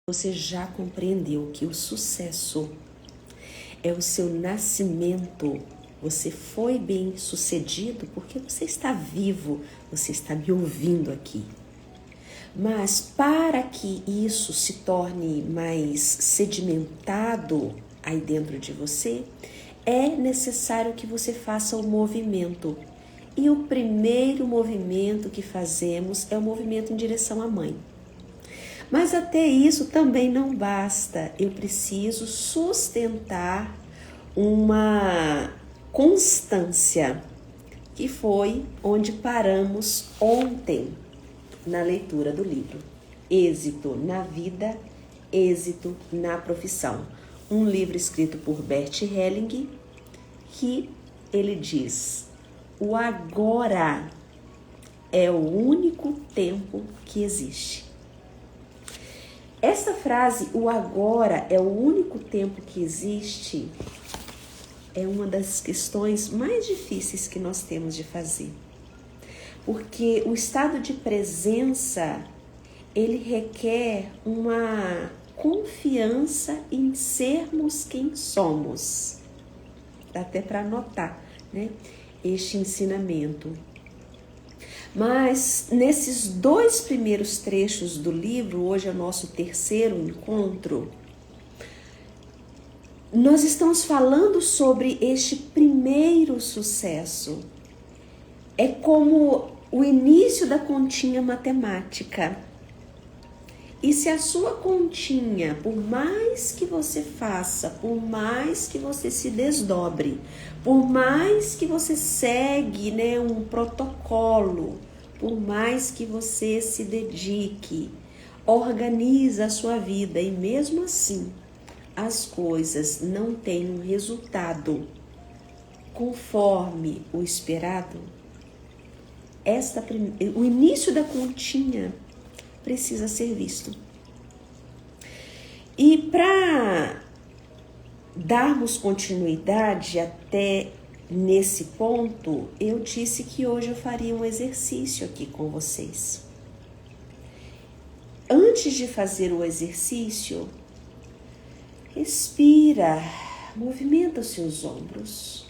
Você já compreendeu que o sucesso é o seu nascimento. Você foi bem sucedido porque você está vivo, você está me ouvindo aqui. Mas para que isso se torne mais sedimentado aí dentro de você, é necessário que você faça o movimento. E o primeiro movimento que fazemos é o movimento em direção à mãe. Mas até isso também não basta. Eu preciso sustentar uma constância, que foi onde paramos ontem na leitura do livro. Êxito na vida, êxito na profissão. Um livro escrito por Bert Helling, que ele diz: o agora é o único tempo que existe. Essa frase, o agora é o único tempo que existe, é uma das questões mais difíceis que nós temos de fazer. Porque o estado de presença, ele requer uma confiança em sermos quem somos. Dá até para anotar, né, este ensinamento. Mas nesses 2 primeiros trechos do livro, hoje é o nosso terceiro encontro, nós estamos falando sobre este primeiro sucesso. É como o início da continha matemática. E se a sua continha, por mais que você faça, por mais que você se desdobre, por mais que você segue, né, um protocolo, por mais que você se dedique, organiza a sua vida e mesmo assim as coisas não têm um resultado conforme o esperado, o início da continha precisa ser visto. E para darmos continuidade até nesse ponto, eu disse que hoje eu faria um exercício aqui com vocês. Antes de fazer o exercício, respira, movimenta os seus ombros.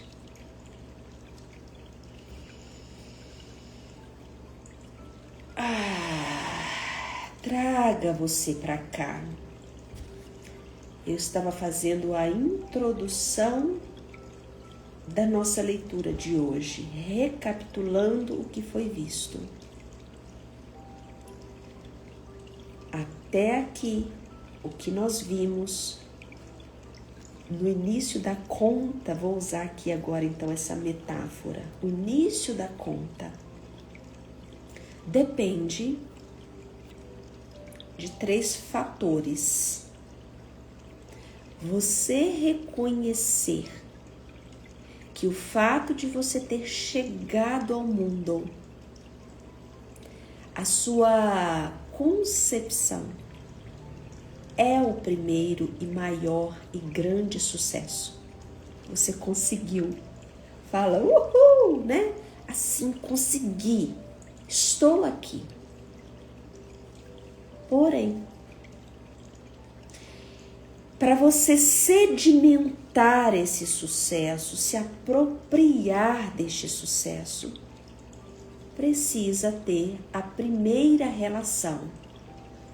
Traga você para cá. Eu estava fazendo a introdução da nossa leitura de hoje, recapitulando o que foi visto. Até aqui, o que nós vimos no início da conta, vou usar aqui agora então essa metáfora, o início da conta depende de 3 fatores. Você reconhecer que o fato de você ter chegado ao mundo, a sua concepção é o primeiro e maior e grande sucesso. Você conseguiu. Fala, uhul, né? Assim, consegui. Estou aqui. Porém, para você sedimentar esse sucesso, se apropriar deste sucesso, precisa ter a primeira relação,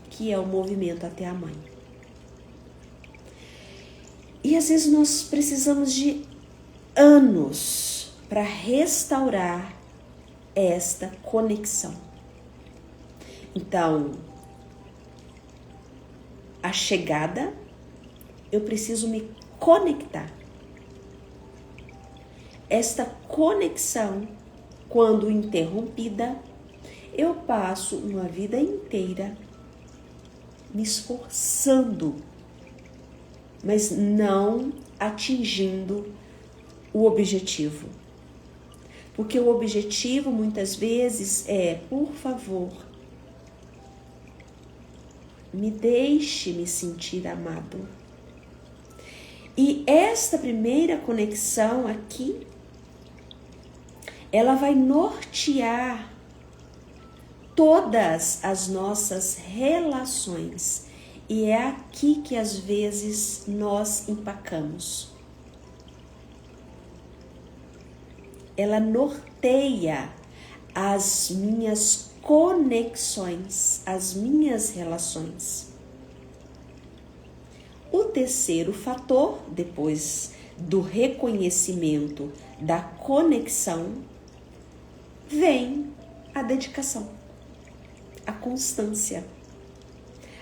que é o movimento até a mãe. E às vezes nós precisamos de anos para restaurar esta conexão. Então, a chegada, eu preciso me conectar. Esta conexão, quando interrompida, eu passo uma vida inteira me esforçando, mas não atingindo o objetivo. Porque o objetivo muitas vezes é, por favor, me deixe me sentir amado. E esta primeira conexão aqui, ela vai nortear todas as nossas relações E é aqui que às vezes nós empacamos. Ela norteia as minhas conexões, as minhas relações. O terceiro fator, depois do reconhecimento da conexão, vem a dedicação, a constância,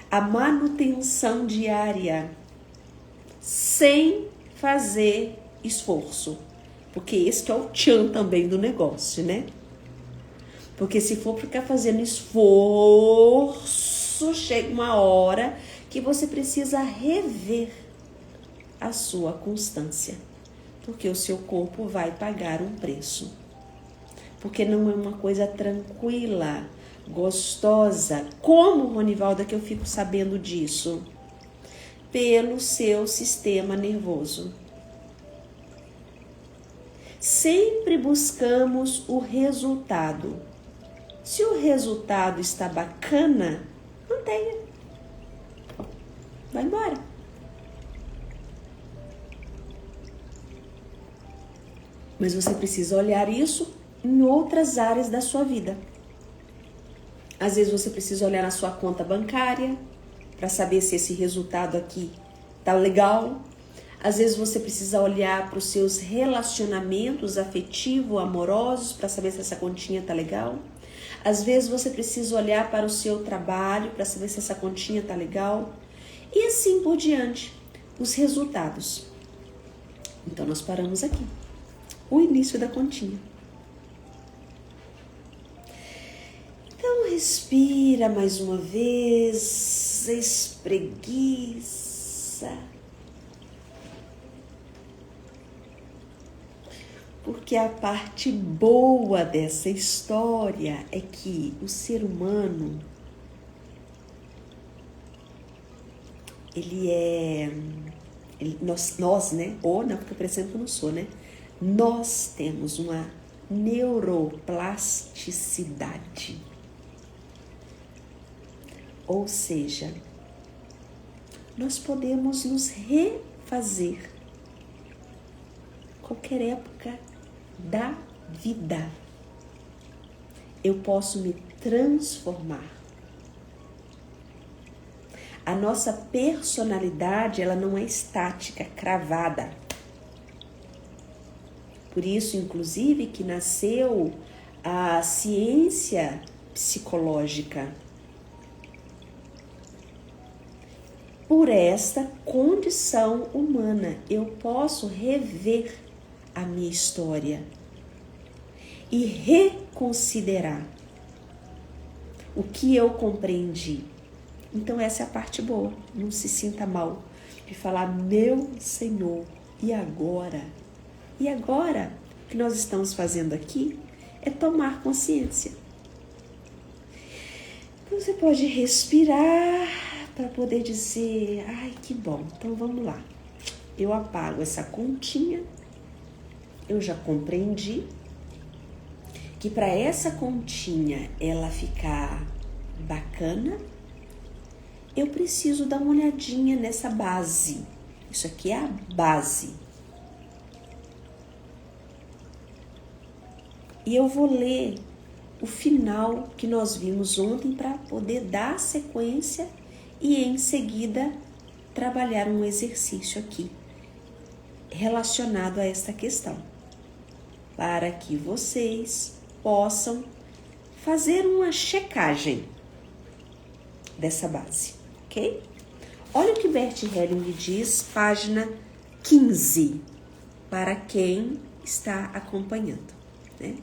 a manutenção diária, sem fazer esforço. Porque esse que é o tchan também do negócio, né? Porque se for ficar fazendo esforço, chega uma hora que você precisa rever a sua constância. Porque o seu corpo vai pagar um preço. Porque não é uma coisa tranquila, gostosa. Como, Ronivalda, que eu fico sabendo disso? Pelo seu sistema nervoso. Sempre buscamos o resultado. Se o resultado está bacana, mantenha. Vai embora. Mas você precisa olhar isso em outras áreas da sua vida. Às vezes você precisa olhar na sua conta bancária para saber se esse resultado aqui tá legal. Às vezes você precisa olhar para os seus relacionamentos afetivos, amorosos, para saber se essa continha tá legal. Às vezes você precisa olhar para o seu trabalho para saber se essa continha tá legal. E assim por diante, os resultados. Então nós paramos aqui. O início da continha. Então respira mais uma vez, espreguiça. Porque a parte boa dessa história é que o ser humano, nós, né? Ou não, porque por exemplo eu não sou, né? Nós temos uma neuroplasticidade. Ou seja, nós podemos nos refazer qualquer época da vida. Eu posso me transformar. A nossa personalidade, ela não é estática, cravada. Por isso, inclusive, que nasceu a ciência psicológica. Por esta condição humana, eu posso rever a minha história e reconsiderar o que eu compreendi. Então essa é a parte boa. Não se sinta mal de falar, meu Senhor, e agora? E agora, o que nós estamos fazendo aqui é tomar consciência. Então você pode respirar para poder dizer, ai, que bom, então vamos lá. Eu apago essa continha. Eu já compreendi que para essa continha ela ficar bacana, eu preciso dar uma olhadinha nessa base. Isso aqui é a base. E eu vou ler o final que nós vimos ontem para poder dar sequência e em seguida trabalhar um exercício aqui relacionado a esta questão, para que vocês possam fazer uma checagem dessa base, ok? Olha o que Bert Helling diz, página 15, para quem está acompanhando, né?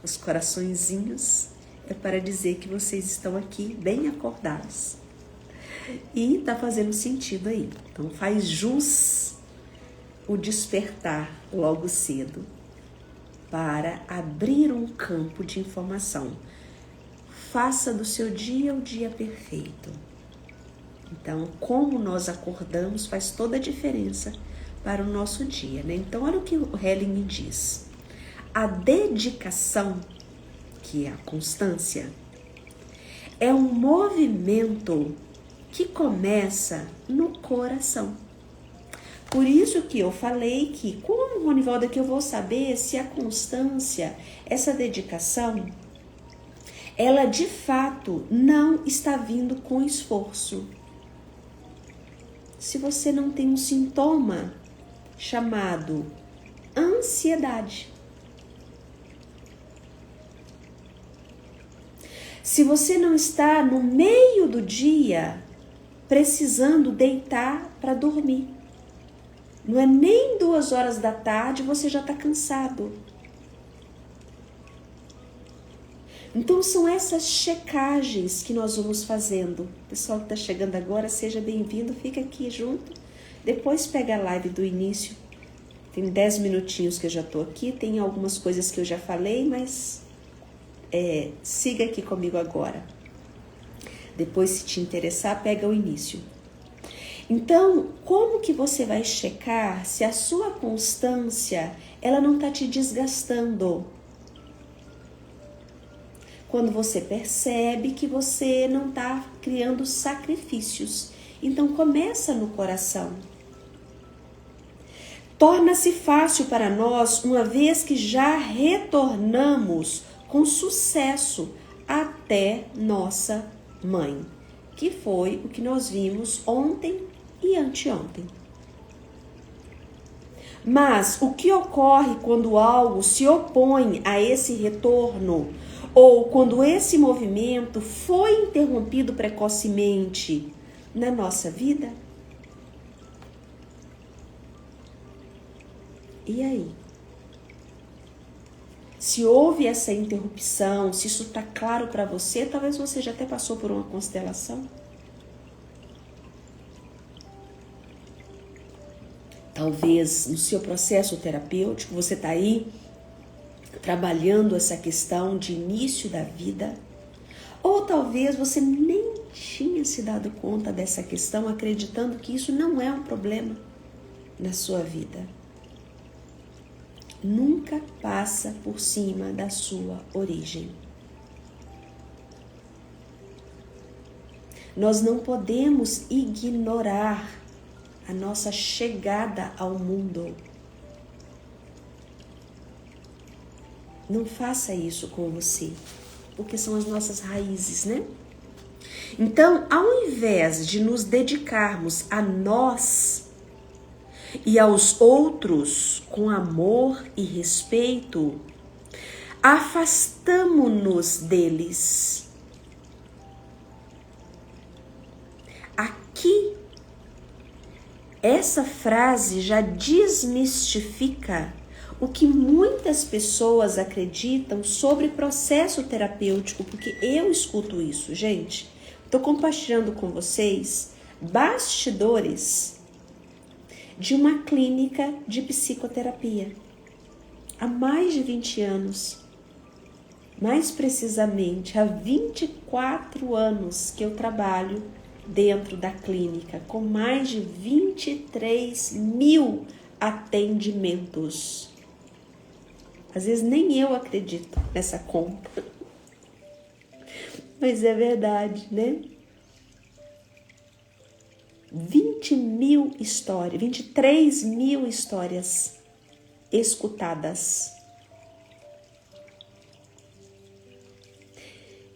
Os coraçõezinhos é para dizer que vocês estão aqui bem acordados. E tá fazendo sentido aí. Então faz jus o despertar logo cedo para abrir um campo de informação. Faça do seu dia o dia perfeito. Então, como nós acordamos faz toda a diferença para o nosso dia, né? Então, olha o que o Helling diz. A dedicação, que é a constância, é um movimento que começa no coração. Por isso que eu falei que, como, Ronivalda, que eu vou saber se a constância, essa dedicação, ela de fato não está vindo com esforço. Se você não tem um sintoma chamado ansiedade, se você não está no meio do dia precisando deitar para dormir, não é nem 2 horas da tarde, você já está cansado. Então são essas checagens que nós vamos fazendo. Pessoal que está chegando agora, seja bem-vindo, fica aqui junto. Depois pega a live do início. Tem 10 minutinhos que eu já estou aqui, tem algumas coisas que eu já falei, mas siga aqui comigo agora. Depois, se te interessar, pega o início. Então, como que você vai checar se a sua constância, ela não está te desgastando? Quando você percebe que você não está criando sacrifícios. Então, começa no coração. Torna-se fácil para nós, uma vez que já retornamos com sucesso até nossa mãe, que foi o que nós vimos ontem e anteontem. Mas o que ocorre quando algo se opõe a esse retorno, ou quando esse movimento foi interrompido precocemente na nossa vida? E aí? Se houve essa interrupção, se isso está claro para você, talvez você já até passou por uma constelação. Talvez no seu processo terapêutico você está aí trabalhando essa questão de início da vida. Ou talvez você nem tinha se dado conta dessa questão, acreditando que isso não é um problema na sua vida. Nunca passa por cima da sua origem. Nós não podemos ignorar a nossa chegada ao mundo. Não faça isso com você, porque são as nossas raízes, né? Então, ao invés de nos dedicarmos a nós e aos outros com amor e respeito, afastamo-nos deles. Aqui, essa frase já desmistifica o que muitas pessoas acreditam sobre processo terapêutico, porque eu escuto isso, gente. Estou compartilhando com vocês bastidores de uma clínica de psicoterapia. Há mais de 20 anos, mais precisamente há 24 anos que eu trabalho dentro da clínica, com mais de 23 mil atendimentos. Às vezes nem eu acredito nessa conta, mas é verdade, né? 20 mil histórias, 23 mil histórias escutadas.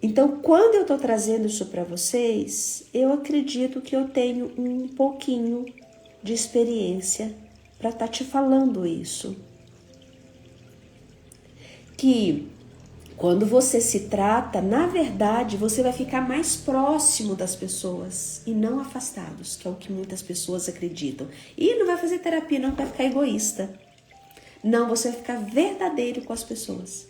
Então, quando eu estou trazendo isso para vocês, eu acredito que eu tenho um pouquinho de experiência para estar te falando isso. Que quando você se trata, na verdade, você vai ficar mais próximo das pessoas e não afastados, que é o que muitas pessoas acreditam. E não vai fazer terapia, não, vai ficar egoísta. Não, você vai ficar verdadeiro com as pessoas.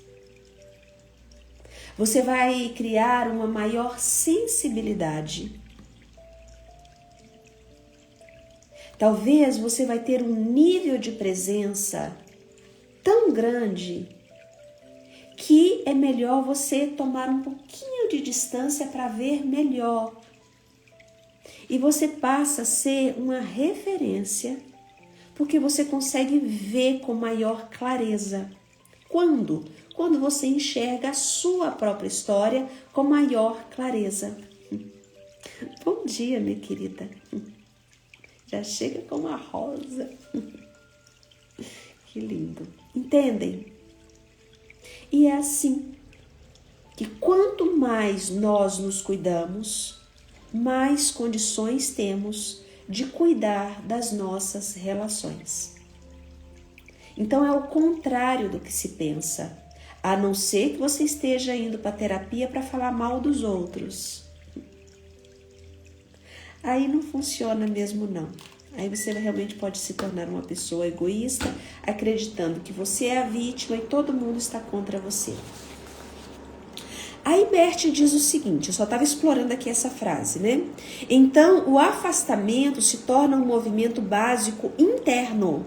Você vai criar uma maior sensibilidade. Talvez você vai ter um nível de presença tão grande que é melhor você tomar um pouquinho de distância para ver melhor. E você passa a ser uma referência, porque você consegue ver com maior clareza. Quando? Quando você enxerga a sua própria história com maior clareza. Bom dia, minha querida. Já chega com uma rosa. Que lindo. Entendem? E é assim que quanto mais nós nos cuidamos, mais condições temos de cuidar das nossas relações. Então é o contrário do que se pensa, a não ser que você esteja indo para terapia para falar mal dos outros. Aí não funciona mesmo não. Aí você realmente pode se tornar uma pessoa egoísta, acreditando que você é a vítima e todo mundo está contra você. Aí Bert diz o seguinte, eu só estava explorando aqui essa frase, né? Então, o afastamento se torna um movimento básico interno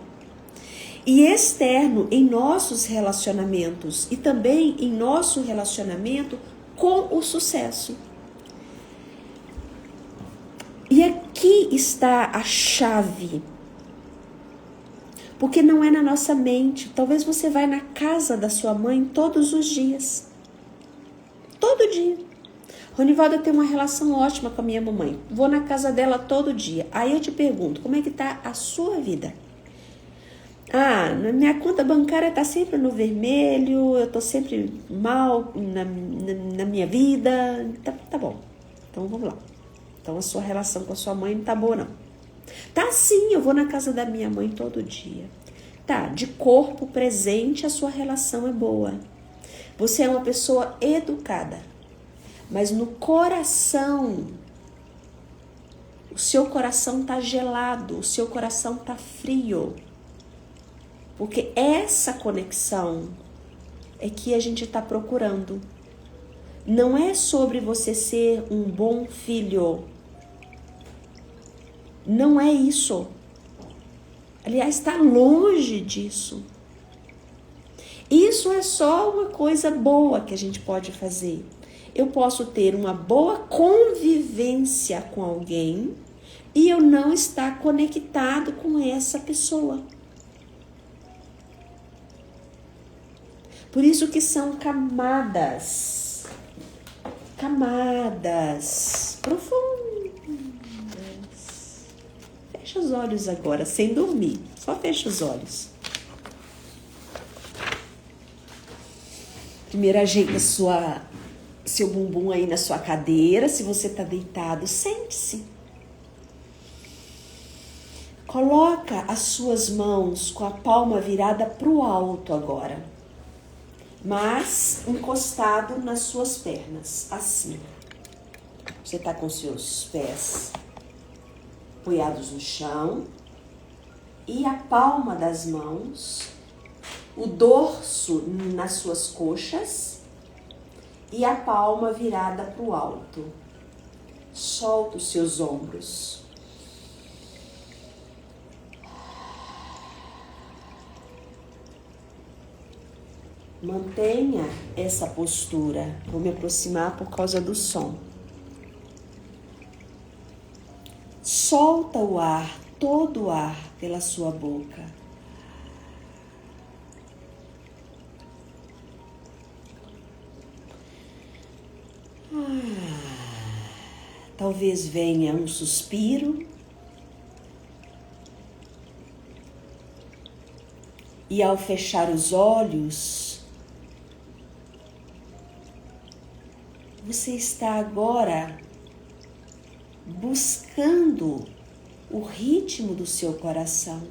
e externo em nossos relacionamentos e também em nosso relacionamento com o sucesso. E aqui está a chave, porque não é na nossa mente. Talvez você vá na casa da sua mãe todos os dias. Todo dia. Ronivalda tem uma relação ótima com a minha mamãe. Vou na casa dela todo dia. Aí eu te pergunto, como é que tá a sua vida? Ah, minha conta bancária tá sempre no vermelho, eu tô sempre mal na minha vida. Tá bom, então vamos lá. Então a sua relação com a sua mãe não tá boa não. Tá sim, eu vou na casa da minha mãe todo dia. Tá, de corpo presente a sua relação é boa. Você é uma pessoa educada. Mas no coração, o seu coração tá gelado, o seu coração tá frio. Porque essa conexão é que a gente tá procurando. Não é sobre você ser um bom filho. Não é isso. Aliás, está longe disso. Isso é só uma coisa boa que a gente pode fazer. Eu posso ter uma boa convivência com alguém e eu não estar conectado com essa pessoa. Por isso que são camadas profundas. Fecha os olhos agora, sem dormir. Só fecha os olhos. Primeiro ajeita seu bumbum aí na sua cadeira. Se você tá deitado, sente-se. Coloca as suas mãos com a palma virada pro alto agora. Mas encostado nas suas pernas, assim. Você tá com seus pés apoiados no chão e a palma das mãos, o dorso nas suas coxas e a palma virada para o alto. Solta os seus ombros. Mantenha essa postura. Vou me aproximar por causa do som. Solta o ar, todo o ar pela sua boca. Talvez venha um suspiro. E ao fechar os olhos, você está agora buscando o ritmo do seu coração.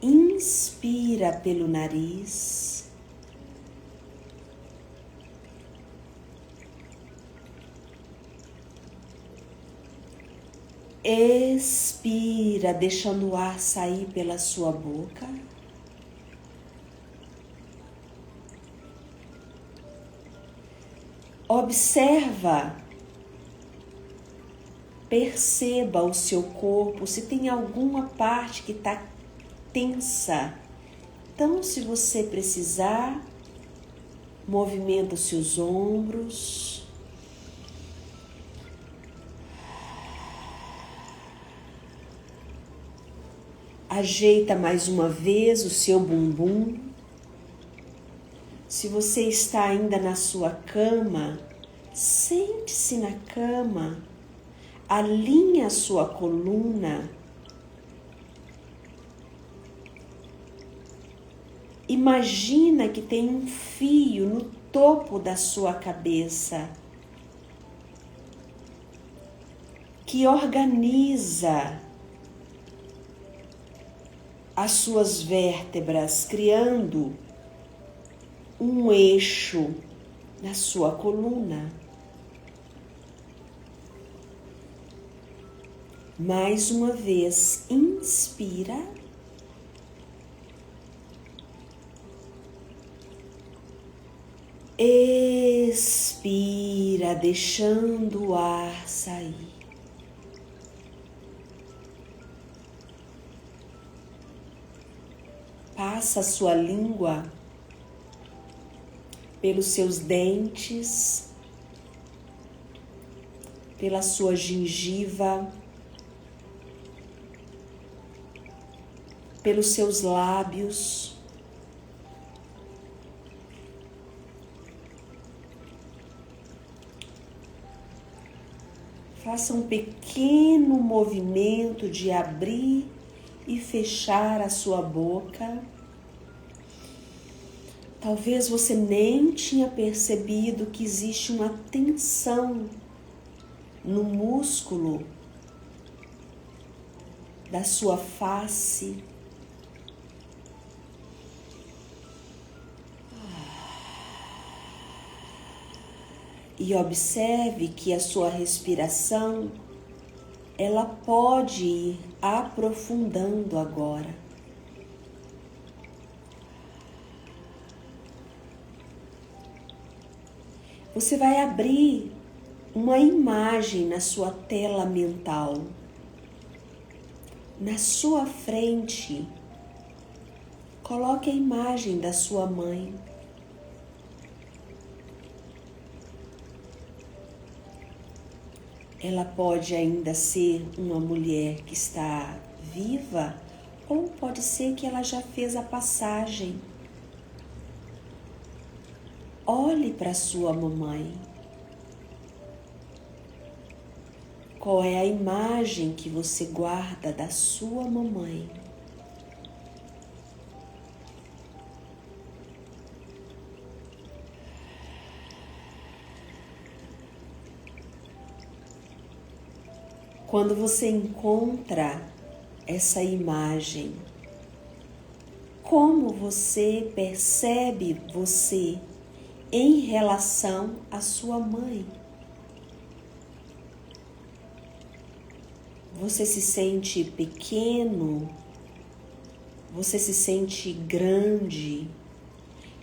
Inspira pelo nariz. Expira, deixando o ar sair pela sua boca. Observa, perceba o seu corpo, se tem alguma parte que está tensa. Então, se você precisar, movimenta os seus ombros. Ajeita mais uma vez o seu bumbum. Se você está ainda na sua cama, sente-se na cama, alinha a sua coluna. Imagina que tem um fio no topo da sua cabeça que organiza as suas vértebras, criando um eixo na sua coluna. Mais uma vez, inspira. Expira, deixando o ar sair. Passa a sua língua pelos seus dentes, pela sua gengiva, pelos seus lábios. Faça um pequeno movimento de abrir e fechar a sua boca. Talvez você nem tinha percebido que existe uma tensão no músculo da sua face. E observe que a sua respiração, ela pode ir aprofundando agora. Você vai abrir uma imagem na sua tela mental. Na sua frente, coloque a imagem da sua mãe. Ela pode ainda ser uma mulher que está viva, ou pode ser que ela já fez a passagem. Olhe para sua mamãe. Qual é a imagem que você guarda da sua mamãe? Quando você encontra essa imagem, como você percebe você em relação à sua mãe? Você se sente pequeno? Você se sente grande?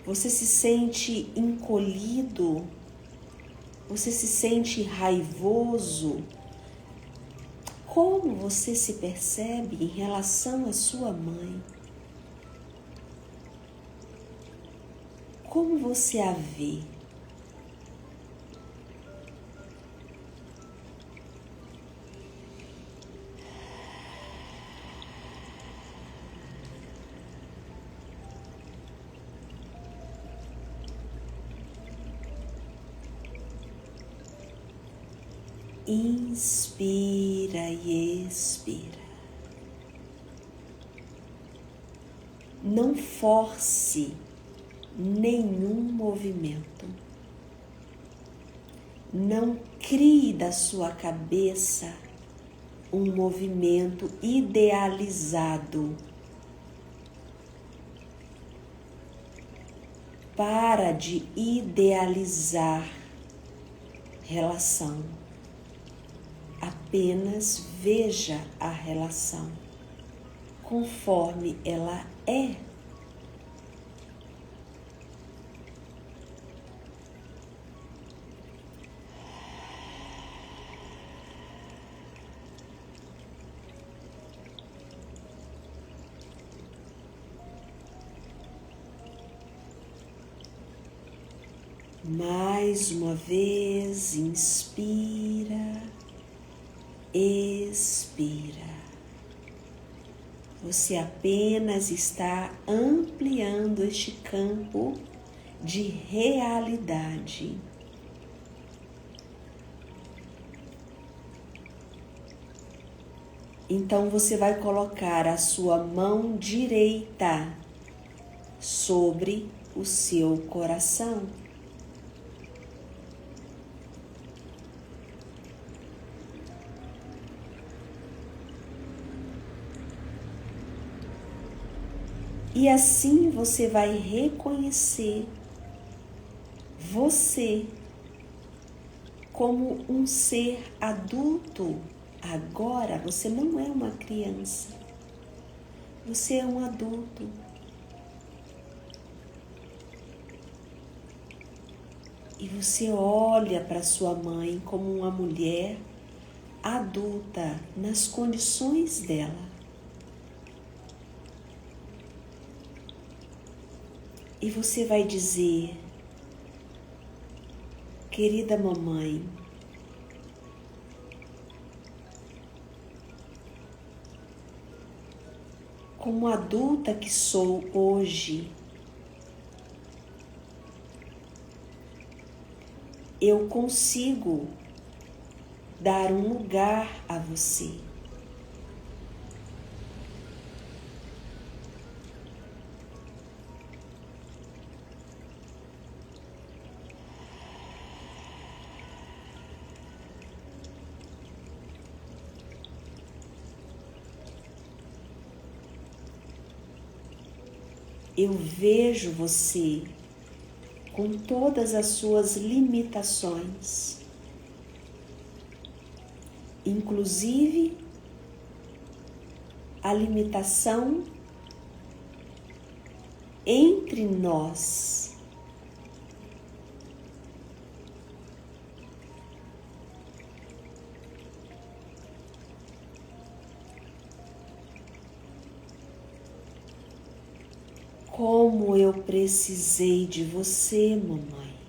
Você se sente encolhido? Você se sente raivoso? Como você se percebe em relação à sua mãe? Como você a vê? Inspira e expira. Não force nenhum movimento. Não crie da sua cabeça um movimento idealizado. Para de idealizar relação. Apenas veja a relação conforme ela é. Mais uma vez, inspira, expira. Você apenas está ampliando este campo de realidade. Então você vai colocar a sua mão direita sobre o seu coração. E assim você vai reconhecer você como um ser adulto. Agora você não é uma criança, você é um adulto. E você olha para sua mãe como uma mulher adulta nas condições dela. E você vai dizer: querida mamãe, como adulta que sou hoje, eu consigo dar um lugar a você. Eu vejo você com todas as suas limitações, inclusive a limitação entre nós. Como eu precisei de você, mamãe.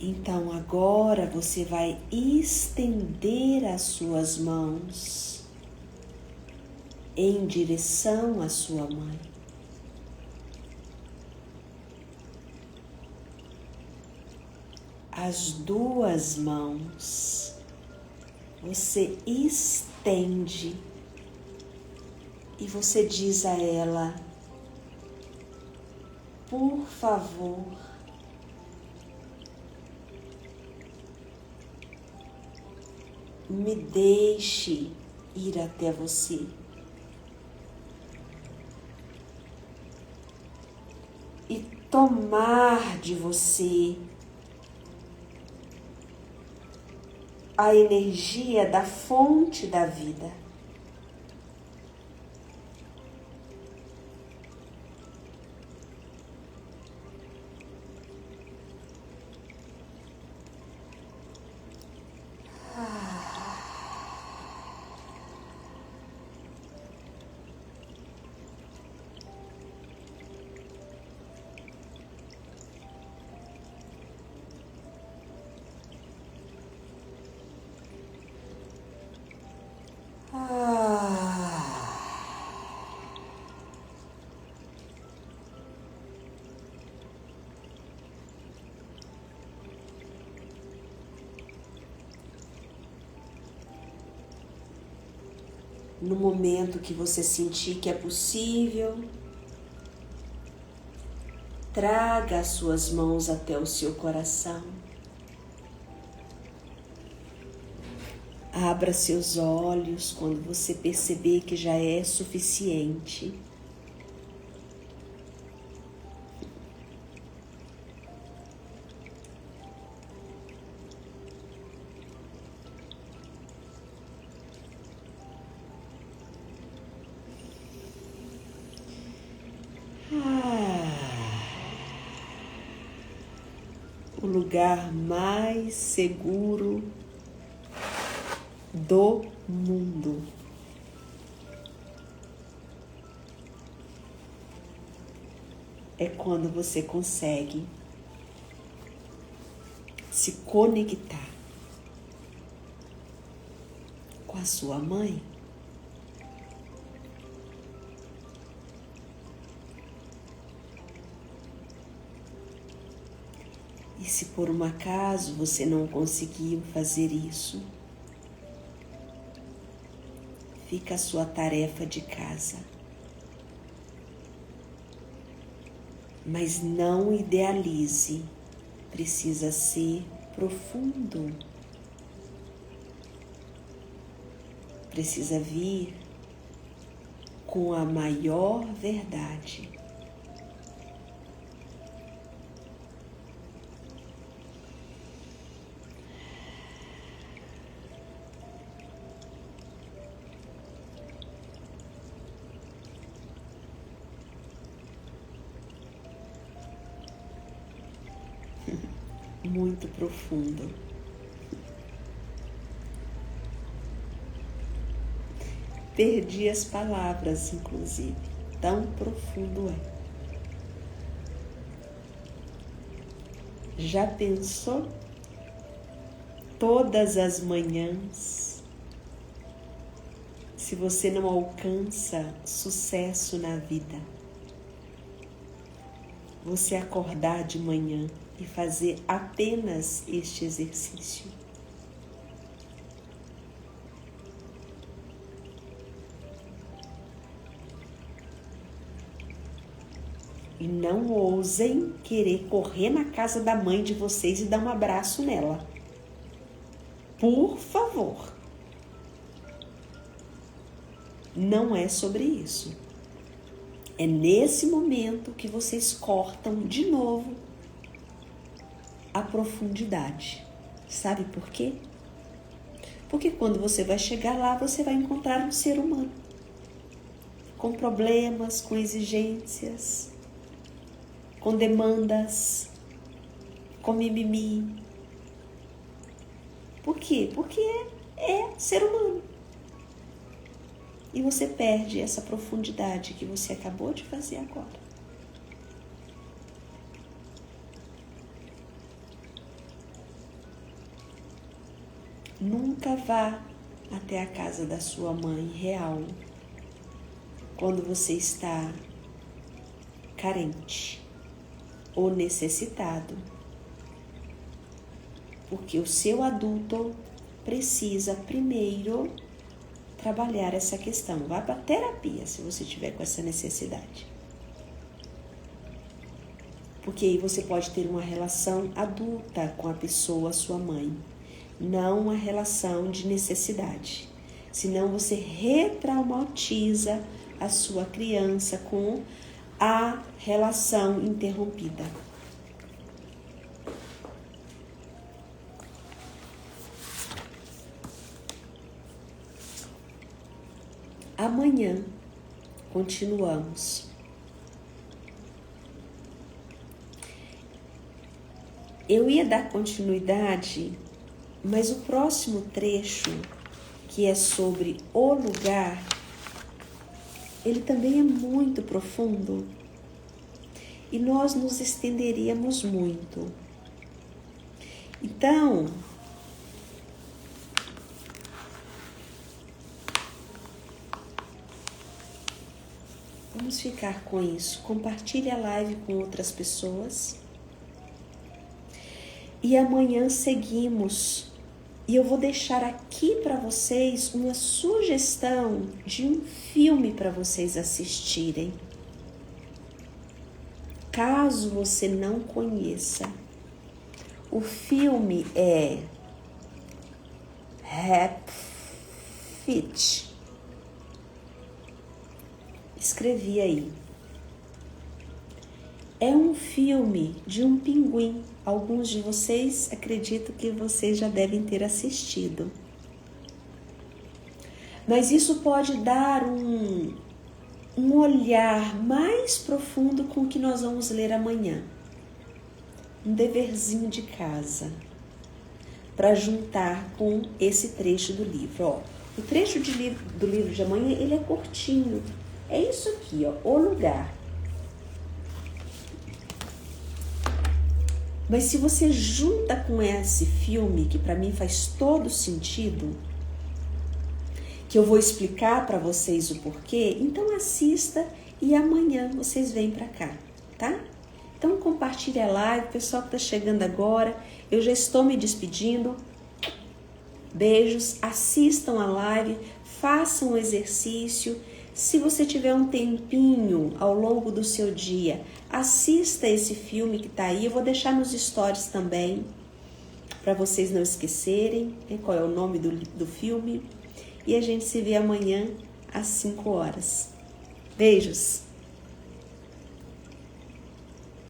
Então agora você vai estender as suas mãos em direção à sua mãe. As duas mãos você estende e você diz a ela: por favor, me deixe ir até você. E tomar de você a energia da fonte da vida. No momento que você sentir que é possível, traga as suas mãos até o seu coração. Abra seus olhos quando você perceber que já é suficiente. O lugar mais seguro do mundo. É quando você consegue se conectar com a sua mãe. E se por um acaso você não conseguiu fazer isso, fica a sua tarefa de casa. Mas não idealize, precisa ser profundo. Precisa vir com a maior verdade. Muito profundo. Perdi as palavras, inclusive. Tão profundo é. Já pensou? Todas as manhãs, se você não alcança sucesso na vida, você acordar de manhã e fazer apenas este exercício. E não ousem querer correr na casa da mãe de vocês e dar um abraço nela. Por favor. Não é sobre isso. É nesse momento que vocês cortam de novo a profundidade. Sabe por quê? Porque quando você vai chegar lá, você vai encontrar um ser humano com problemas, com exigências, com demandas, com mimimi. Por quê? Porque é ser humano. E você perde essa profundidade que você acabou de fazer agora. Nunca vá até a casa da sua mãe real quando você está carente ou necessitado, porque o seu adulto precisa primeiro trabalhar essa questão. Vá para terapia se você tiver com essa necessidade. Porque aí você pode ter uma relação adulta com a pessoa, sua mãe, não uma relação de necessidade. Senão você retraumatiza a sua criança com a relação interrompida. Amanhã continuamos. Eu ia dar continuidade, mas o próximo trecho, que é sobre o lugar, ele também é muito profundo e nós nos estenderíamos muito. Então, vamos ficar com isso. Compartilhe a live com outras pessoas. E amanhã seguimos. E eu vou deixar aqui para vocês uma sugestão de um filme para vocês assistirem. Caso você não conheça, o filme é Happy Feet. Escrevi aí. É um filme de um pinguim. Alguns de vocês, acredito que vocês já devem ter assistido. Mas isso pode dar um olhar mais profundo com o que nós vamos ler amanhã. um deverzinho de casa para juntar com esse trecho do livro. Ó, o trecho do livro de amanhã, ele é curtinho. É isso aqui, ó, o lugar. Mas se você junta com esse filme, que para mim faz todo sentido, que eu vou explicar para vocês o porquê, então assista e amanhã vocês vêm para cá, tá? Então compartilhe a live, pessoal que está chegando agora, eu já estou me despedindo. Beijos, assistam a live, façam o exercício. Se você tiver um tempinho ao longo do seu dia, assista esse filme que está aí. Eu vou deixar nos stories também, para vocês não esquecerem, né, qual é o nome do filme. E a gente se vê amanhã às 5 horas. Beijos!